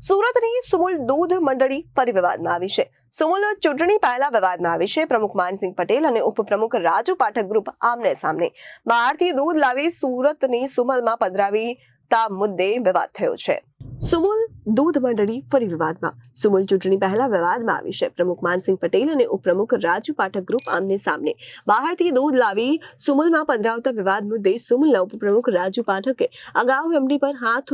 સુરતની સુમુલ દૂધ મંડળી ફરી વિવાદમાં આવી છે. સુમુલ ચૂંટણી પહેલા વિવાદમાં આવી છે. પ્રમુખ માનસિંહ પટેલ અને ઉપપ્રમુખ રાજુ પાઠક ગ્રુપ આમને સામને. બહારથી દૂધ લાવી સુરતની સુમલમાં પધરાવીતા મુદ્દે વિવાદ થયો છે. સુમુલ દૂધ મંડળી ફરી વિવાદમાં. સુમુલ ચૂંટણી પહેલા વિવાદમાં આવી છે. પ્રમુખ માનસિંહ પટેલ અને ઉપપ્રમુખ રાજુ પાઠક ગ્રુપ આમને સામને. બહારથી દૂધ લાવી સુમલમાં પધરાવતા વિવાદ મુદ્દે સુમલના ઉપપ્રમુખ રાજુ પાઠકે અગાઉ એમડી પર હાથ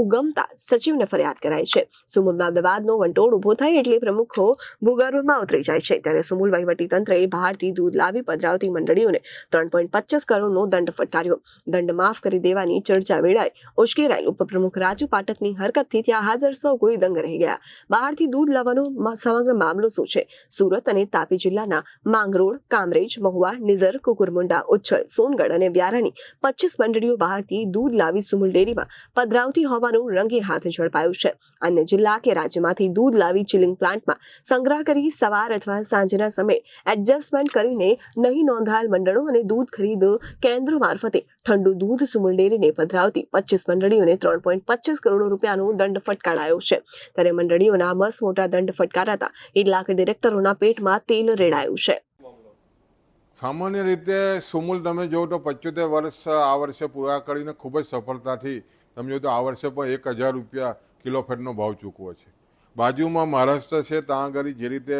ઉગમતા સચિવને ફરિયાદ કરાઈ છે. સુમુલમાં વિવાદનો વંટોળ ઉભો થાય એટલે પ્રમુખો ભૂગર્ભમાં ઉતરી જાય છે. ત્યારે સુમુલ વહીવટીતંત્રએ બહારથી દૂધ લાવી પધરાવતી મંડળીઓને 3.25 કરોડનો દંડ ફટકાર્યો. દંડ માફ કરી દેવાની ચર્ચા વેળાએ ઉશ્કેરાયેલ ઉપપ્રમુખ રાજુ પાઠકની હરકતથી ત્યાં હાજર સૌ કોઈ દંગ રહી ગયા. બહારથી દૂધ લાવવાનો સમગ્ર મામલો શું છે? સુરત અને તાપી જિલ્લાના માંગરોળ, કામરેજ, મહુવા, નિઝર, કુકરમુંડા, ઉચ્છલ, સોનગઢ અને વ્યારાની 25 મંડળીઓ બહારથી દૂધ લાવી સુમુલ ડેરીમાં પધરાવતી હોવાનું રંગે હાથ ઝડપાયું છે. અન્ય જિલ્લા કે રાજ્યમાંથી દૂધ લાવી ચિલિંગ પ્લાન્ટમાં સંગ્રહ કરી સવાર અથવા સાંજના સમયે એડજસ્ટમેન્ટ કરીને નહીં નોંધાયેલ મંડળો અને દૂધ ખરીદ કેન્દ્રો મારફતે ઠંડુ દૂધ સુમુલ ડેરીને પધરાવતી 25 મંડળીઓને 3.25 કરોડ રૂપિયાનો દંડ ફટકારાયો છે. ત્યારે મંડળીઓના મસ મોટા દંડ ફટકારાતા કેટલાક ડિરેક્ટરોના પેટમાં તેલ રેડાયું છે. સામાન્ય રીતે સુમુલ તમે જો તો 75 વર્ષ આ વર્ષે પૂરા કરીને ખૂબ જ સફળતાથી તમે જો તો આ વર્ષે પણ 1000 રૂપિયા કિલો ફેટનો ભાવ ચૂકવો છે. બાજુમાં મહારાષ્ટ્ર છે, ત્યાં આગળ જે રીતે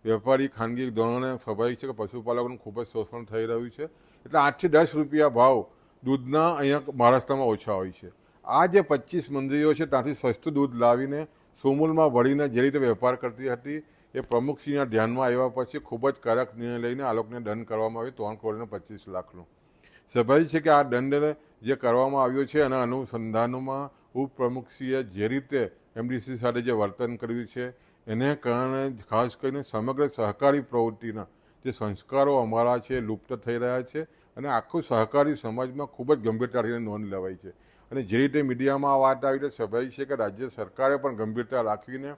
વેપારી ખાનગી ધોરણે સ્વાભાવિક છે કે પશુપાલકોનું ખૂબ જ શોષણ થઈ રહ્યું છે. એટલે 8 થી 10 રૂપિયા ભાવ દૂધના અહીંયા મહારાષ્ટ્રમાં ઓછા હોય છે. આ જે 25 મંડળીઓ છે ત્યાંથી સસ્તું દૂધ લાવીને સુમુલમાં વળીને જે રીતે વેપાર કરતી હતી એ પ્રમુખશ્રીના ધ્યાનમાં આવ્યા પછી ખૂબ જ કડક નિર્ણય લઈને આ લોકોને દંડ કરવામાં આવ્યો 3 કરોડ 25 લાખનો. સ્વાભાવિક છે કે આ દંડ જે કરવામાં આવ્યો છે એના અનુસંધાનમાં ઉપપ્રમુખશ્રીએ જે રીતે એમડીસી સાથે જે વર્તન કર્યું છે એને કારણે ખાસ કરીને સમગ્ર સહકારી પ્રવૃત્તિના જે સંસ્કારો અમારા છે લુપ્ત થઈ રહ્યા છે અને આખું સહકારી સમાજમાં ખૂબ જ ગંભીરતાથી નોંધ લેવાઈ છે. અને જે રીતે મીડિયામાં આ વાત આવી તો સ્વાભાવિક છે કે રાજ્ય સરકારે પણ ગંભીરતા રાખીને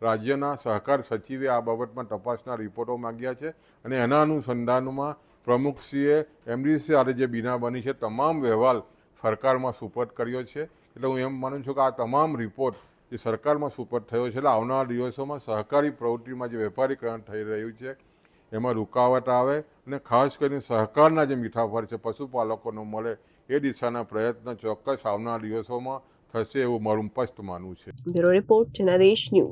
રાજ્યના સહકાર સચિવે આ બાબતમાં તપાસના રિપોર્ટો માંગ્યા છે અને એના અનુસંધાનમાં પ્રમુખશ્રીએ એમડીસી સાથે જે બીના બની છે તમામ અહેવાલ સરકારમાં સુપરત કર્યો છે. એટલે હું એમ માનું છું કે આ તમામ રિપોર્ટ જે સરકારમાં સુપરત થયો છે એટલે આવનારા દિવસોમાં સહકારી પ્રવૃત્તિમાં જે વેપારીકરણ થઈ રહ્યું છે એમાં રૂકાવટ આવે અને ખાસ કરીને સહકારના જે મીઠાફળ છે પશુપાલકોનો મળે એ દિશાના પ્રયત્ન ચોક્કસ આવનારા દિવસોમાં થશે એવું મારું સ્પષ્ટ માનવું છે. Bureau report Janadesh news.